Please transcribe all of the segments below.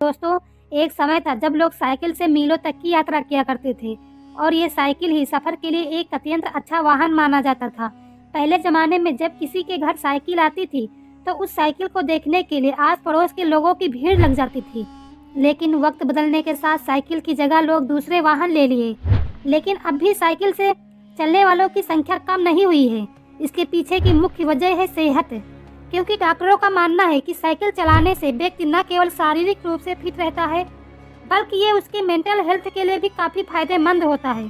दोस्तों, एक समय था जब लोग साइकिल से मीलों तक की यात्रा किया करते थे और ये साइकिल ही सफर के लिए एक अत्यंत अच्छा वाहन माना जाता था। पहले जमाने में जब किसी के घर साइकिल आती थी तो उस साइकिल को देखने के लिए आस पड़ोस के लोगों की भीड़ लग जाती थी। लेकिन वक्त बदलने के साथ साइकिल की जगह लोग दूसरे वाहन ले लिए। लेकिन अब भी साइकिल से चलने वालों की संख्या कम नहीं हुई है। इसके पीछे की मुख्य वजह है सेहत, क्योंकि डॉक्टरों का मानना है कि साइकिल चलाने से व्यक्ति न केवल शारीरिक रूप से फिट रहता है बल्कि ये उसके मेंटल हेल्थ के लिए भी काफ़ी फायदेमंद होता है।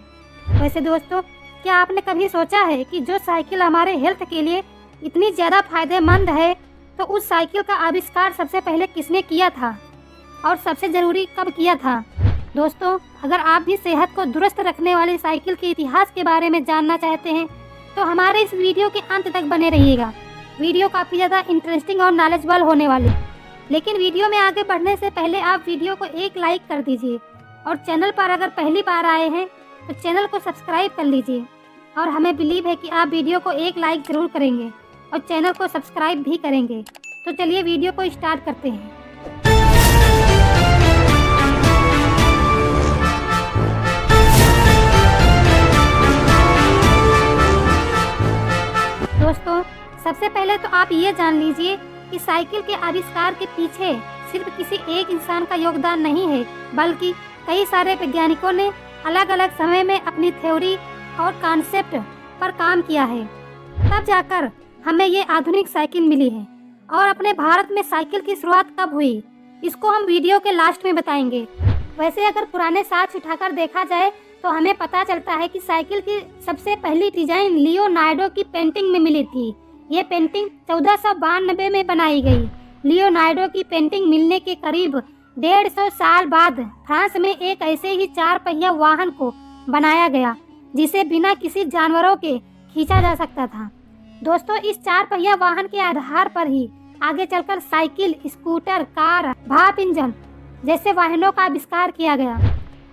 वैसे दोस्तों, क्या आपने कभी सोचा है कि जो साइकिल हमारे हेल्थ के लिए इतनी ज़्यादा फायदेमंद है तो उस साइकिल का आविष्कार सबसे पहले किसने किया था और सबसे ज़रूरी कब किया था? दोस्तों, अगर आप भी सेहत को दुरुस्त रखने वाली साइकिल के इतिहास के बारे में जानना चाहते हैं तो हमारे इस वीडियो के अंत तक बने रहिएगा। वीडियो काफ़ी ज़्यादा इंटरेस्टिंग और नॉलेजेबल होने वाली। लेकिन वीडियो में आगे बढ़ने से पहले आप वीडियो को एक लाइक कर दीजिए और चैनल पर अगर पहली बार आए हैं तो चैनल को सब्सक्राइब कर लीजिए। और हमें बिलीव है कि आप वीडियो को एक लाइक ज़रूर करेंगे और चैनल को सब्सक्राइब भी करेंगे। तो चलिए वीडियो को स्टार्ट करते हैं। दोस्तों, सबसे पहले तो आप ये जान लीजिए कि साइकिल के आविष्कार के पीछे सिर्फ किसी एक इंसान का योगदान नहीं है, बल्कि कई सारे वैज्ञानिकों ने अलग अलग समय में अपनी थ्योरी और कॉन्सेप्ट पर काम किया है। तब जाकर हमें ये आधुनिक साइकिल मिली है। और अपने भारत में साइकिल की शुरुआत कब हुई, इसको हम वीडियो के लास्ट में बताएंगे। वैसे अगर पुराने साक्ष्य उठाकर देखा जाए तो हमें पता चलता है कि साइकिल की सबसे पहली डिजाइन लियोनार्डो की पेंटिंग में मिली थी। ये पेंटिंग 1492 में बनाई गई। लियोनार्डो की पेंटिंग मिलने के करीब 150 साल बाद फ्रांस में एक ऐसे ही 4 पहिया वाहन को बनाया गया जिसे बिना किसी जानवरों के खींचा जा सकता था। दोस्तों, इस 4 पहिया वाहन के आधार पर ही आगे चलकर साइकिल, स्कूटर, कार, भाप इंजन जैसे वाहनों का आविष्कार किया गया।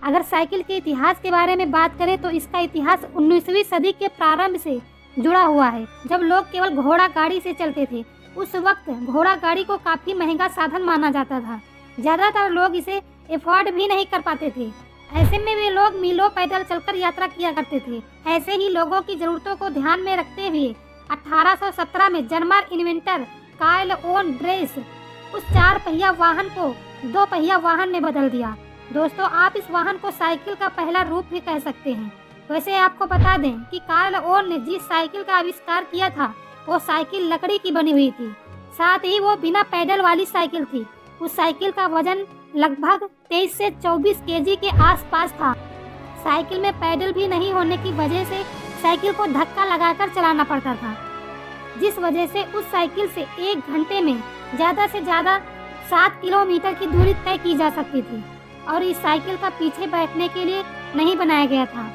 अगर साइकिल के इतिहास के बारे में बात करें तो इसका इतिहास 19वीं सदी के प्रारंभ से जुड़ा हुआ है, जब लोग केवल घोड़ा गाड़ी से चलते थे। उस वक्त घोड़ा गाड़ी को काफ़ी महंगा साधन माना जाता था। ज़्यादातर लोग इसे एफोर्ड भी नहीं कर पाते थे। ऐसे में वे लोग मीलों पैदल चलकर यात्रा किया करते थे। ऐसे ही लोगों की ज़रूरतों को ध्यान में रखते हुए 1817 में German inventor Karl von Drais उस 4 पहिया वाहन को 2 पहिया वाहन में बदल दिया। दोस्तों, आप इस वाहन को साइकिल का पहला रूप भी कह सकते हैं। वैसे आपको बता दें कि कार्ल ओन ने जिस साइकिल का आविष्कार किया था वो साइकिल लकड़ी की बनी हुई थी। साथ ही वो बिना पैडल वाली साइकिल थी। उस साइकिल का वजन लगभग 23 से 24 केजी के आसपास था। साइकिल में पैडल भी नहीं होने की वजह से साइकिल को धक्का लगाकर चलाना पड़ता था, जिस वजह से उस साइकिल से 1 घंटे में ज़्यादा से ज़्यादा 7 किलोमीटर की दूरी तय की जा सकती थी। और इस साइकिल का पीछे बैठने के लिए नहीं बनाया गया था।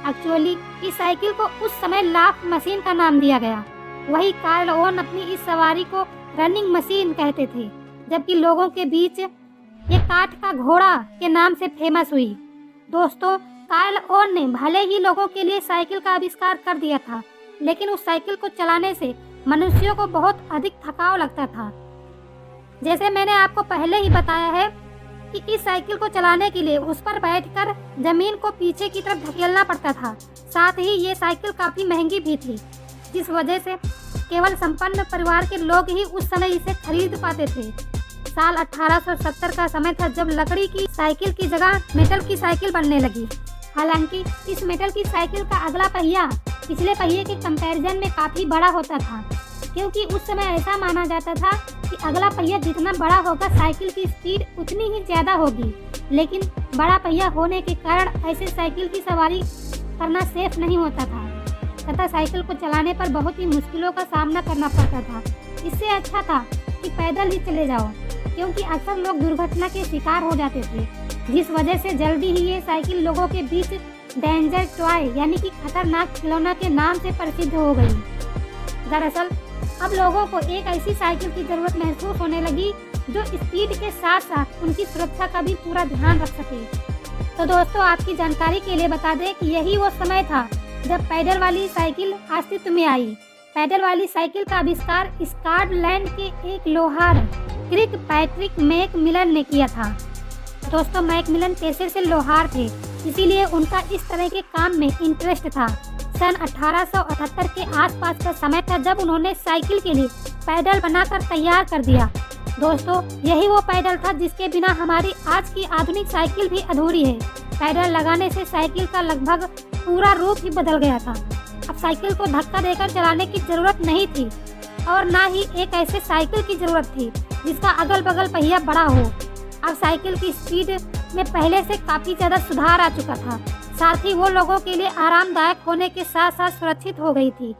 एक्चुअली इस साइकिल को उस समय लाफ मशीन का नाम दिया गया। वही कार्ल ओन अपनी इस सवारी को रनिंग मशीन कहते थे, जबकि लोगों के बीच ये काठ का घोड़ा के नाम से फेमस हुई। दोस्तों, कार्ल ओन ने भले ही लोगों के लिए साइकिल का आविष्कार कर दिया था, लेकिन उस साइकिल को चलाने से मनुष्यों को बहुत अधिक थकाव लगता था। जैसे मैंने आपको पहले ही बताया है कि इस साइकिल को चलाने के लिए उस पर बैठकर जमीन को पीछे की तरफ धकेलना पड़ता था। साथ ही ये साइकिल काफ़ी महंगी भी थी, जिस वजह से केवल संपन्न परिवार के लोग ही उस समय इसे खरीद पाते थे। साल 1870 का समय था जब लकड़ी की साइकिल की जगह मेटल की साइकिल बनने लगी। हालांकि इस मेटल की साइकिल का अगला पहिया पिछले पहिए के कंपैरिजन में काफ़ी बड़ा होता था, क्योंकि उस समय ऐसा माना जाता था कि अगला पहिया जितना बड़ा होगा साइकिल की स्पीड उतनी ही ज़्यादा होगी। लेकिन बड़ा पहिया होने के कारण ऐसे साइकिल की सवारी करना सेफ नहीं होता था तथा साइकिल को चलाने पर बहुत ही मुश्किलों का सामना करना पड़ता था। इससे अच्छा था कि पैदल ही चले जाओ, क्योंकि अक्सर लोग दुर्घटना के शिकार हो जाते थे, जिस वजह से जल्दी ही ये साइकिल लोगों के बीच डेंजर टॉय यानी कि खतरनाक खिलौना के नाम से प्रसिद्ध हो गई। दरअसल अब लोगों को एक ऐसी साइकिल की जरूरत महसूस होने लगी जो स्पीड के साथ साथ उनकी सुरक्षा का भी पूरा ध्यान रख सके। तो दोस्तों, आपकी जानकारी के लिए बता दें कि यही वो समय था जब पैडल वाली साइकिल अस्तित्व में आई। पैडल वाली साइकिल का आविष्कार स्कॉटलैंड के एक लोहार क्रिक पैट्रिक मैकमिलन ने किया था। दोस्तों, मैकमिलन पेशे से लोहार थे, इसीलिए उनका इस तरह के काम में इंटरेस्ट था। सन 1878 के आसपास का समय था जब उन्होंने साइकिल के लिए पैडल बनाकर तैयार कर दिया। दोस्तों, यही वो पैडल था जिसके बिना हमारी आज की आधुनिक साइकिल भी अधूरी है। पैडल लगाने से साइकिल का लगभग पूरा रूप ही बदल गया था। अब साइकिल को धक्का देकर चलाने की जरूरत नहीं थी और ना ही एक ऐसे साइकिल की जरूरत थी जिसका अगल बगल पहिया बड़ा हो। अब साइकिल की स्पीड में पहले से काफ़ी ज़्यादा सुधार आ चुका था। साथ ही वो लोगों के लिए आरामदायक होने के साथ साथ सुरक्षित हो गई थी।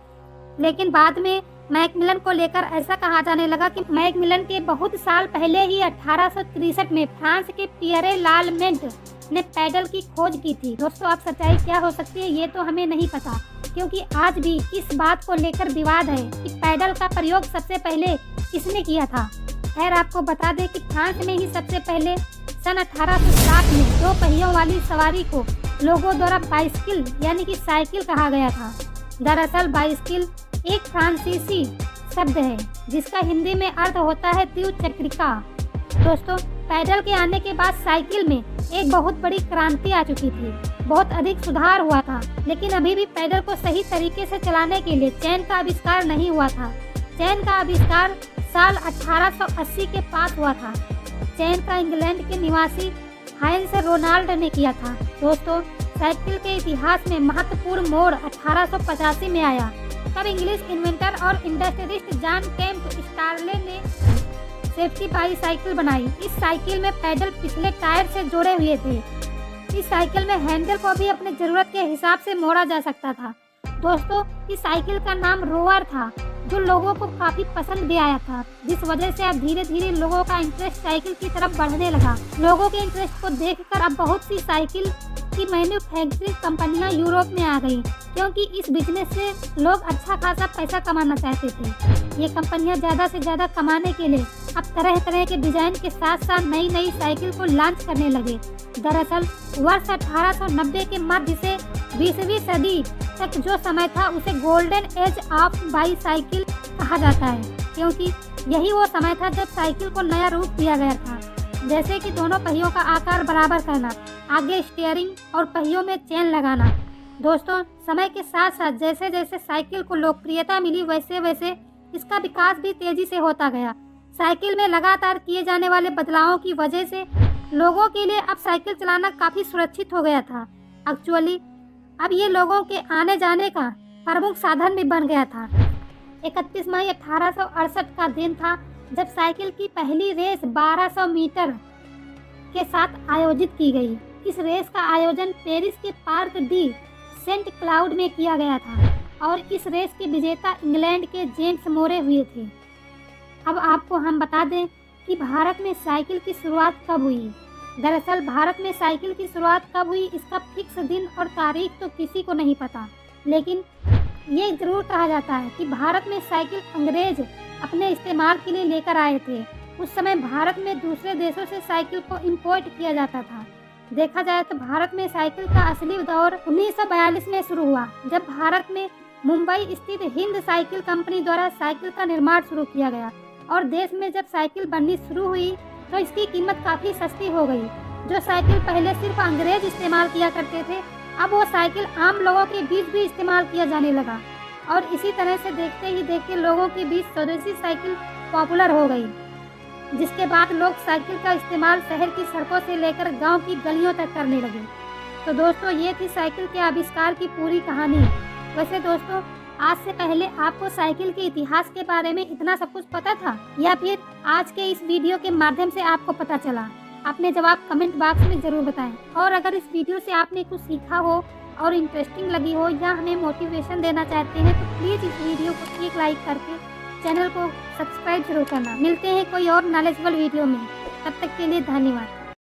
लेकिन बाद में मैकमिलन को लेकर ऐसा कहा जाने लगा कि मैकमिलन के बहुत साल पहले ही 1863 में फ्रांस के पियरे लालमेंट ने पैडल की खोज की थी। दोस्तों, अब सच्चाई क्या हो सकती है ये तो हमें नहीं पता, क्योंकि आज भी इस बात को लेकर विवाद है कि पैडल का प्रयोग सबसे पहले किसने किया था। खैर, आपको बता दें कि फ्रांस में ही सबसे पहले सन 1860 में 2 पहियों वाली सवारी को लोगों द्वारा बाइसिकल यानी कि साइकिल कहा गया था। दरअसल बाइसिकल एक फ्रांसीसी शब्द है जिसका हिंदी में अर्थ होता है द्विचक्रिका। दोस्तों, पैडल के आने के बाद साइकिल में एक बहुत बड़ी क्रांति आ चुकी थी। बहुत अधिक सुधार हुआ था, लेकिन अभी भी पैडल को सही तरीके से चलाने के लिए चेन का आविष्कार नहीं हुआ था। चेन का आविष्कार साल 1880 के पास हुआ था। चेन का इंग्लैंड के निवासी हाइंस रोनाल्ड ने किया था। दोस्तों, साइकिल के इतिहास में महत्वपूर्ण मोड़ 1885 में आया। तब इंग्लिश इन्वेंटर और इंडस्ट्रियलिस्ट जॉन केम्प स्टारले ने सेफ्टी बाईसाइकिल बनाई। इस साइकिल में पैडल पिछले टायर से जोड़े हुए थे। इस साइकिल में हैंडल को भी अपने जरूरत के हिसाब से मोड़ा जा सकता था। दोस्तों, इस साइकिल का नाम रोवर था, जो लोगों को काफी पसंद भी आया था, जिस वजह से अब धीरे धीरे लोगों का इंटरेस्ट साइकिल की तरफ बढ़ने लगा। लोगों के इंटरेस्ट को देखकर अब बहुत सी साइकिल की मैन्युफैक्चरिंग कंपनियां यूरोप में आ गई, क्योंकि इस बिजनेस से लोग अच्छा खासा पैसा कमाना चाहते थे। ये कंपनियां ज़्यादा से ज़्यादा कमाने के लिए अब तरह तरह के डिजाइन के साथ साथ नई नई साइकिल को लॉन्च करने लगे। दरअसल वर्ष 1890 के मध्य से 20वीं सदी तक जो समय था उसे गोल्डन एज ऑफ बाईसाइकिल कहा जाता है, क्योंकि यही वो समय था जब साइकिल को नया रूप दिया गया था, जैसे कि दोनों पहियों का आकार बराबर करना, आगे स्टीयरिंग और पहियों में चेन लगाना। दोस्तों, समय के साथ साथ जैसे जैसे साइकिल को लोकप्रियता मिली वैसे वैसे इसका विकास भी तेजी से होता गया। साइकिल में लगातार किए जाने वाले बदलावों की वजह से लोगों के लिए अब साइकिल चलाना काफ़ी सुरक्षित हो गया था। एक्चुअली अब ये लोगों के आने जाने का प्रमुख साधन भी बन गया था। 31 मई 1868 का दिन था जब साइकिल की पहली रेस 1200 मीटर के साथ आयोजित की गई। इस रेस का आयोजन पेरिस के पार्क डी सेंट क्लाउड में किया गया था और इस रेस के विजेता इंग्लैंड के जेम्स मोरे हुए थे। अब आपको हम बता दें कि भारत में साइकिल की शुरुआत कब हुई। दरअसल भारत में साइकिल की शुरुआत कब हुई इसका फिक्स दिन और तारीख तो किसी को नहीं पता, लेकिन ये जरूर कहा जाता है कि भारत में साइकिल अंग्रेज अपने इस्तेमाल के लिए लेकर आए थे। उस समय भारत में दूसरे देशों से साइकिल को इंपोर्ट किया जाता था। देखा जाए तो भारत में साइकिल का असली दौर 1942 में शुरू हुआ, जब भारत में मुंबई स्थित हिंद साइकिल कंपनी द्वारा साइकिल का निर्माण शुरू किया गया और देश में जब साइकिल बननी शुरू हुई तो इसकी कीमत काफ़ी सस्ती हो गई। जो साइकिल पहले सिर्फ अंग्रेज इस्तेमाल किया करते थे, अब वो साइकिल आम लोगों के बीच भी इस्तेमाल किया जाने लगा और इसी तरह से देखते ही देखते लोगों के बीच स्वदेशी साइकिल पॉपुलर हो गई, जिसके बाद लोग साइकिल का इस्तेमाल शहर की सड़कों से लेकर गांव की गलियों तक करने लगे। तो दोस्तों, ये थी साइकिल के आविष्कार की पूरी कहानी। वैसे दोस्तों, आज से पहले आपको साइकिल के इतिहास के बारे में इतना सब कुछ पता था या फिर आज के इस वीडियो के माध्यम से आपको पता चला? अपने जवाब कमेंट बॉक्स में ज़रूर बताएं। और अगर इस वीडियो से आपने कुछ सीखा हो और इंटरेस्टिंग लगी हो या हमें मोटिवेशन देना चाहते हैं तो प्लीज़ इस वीडियो को एक लाइक करके चैनल को सब्सक्राइब जरूर करना। मिलते हैं कोई और नॉलेजेबल वीडियो में, तब तक के लिए धन्यवाद।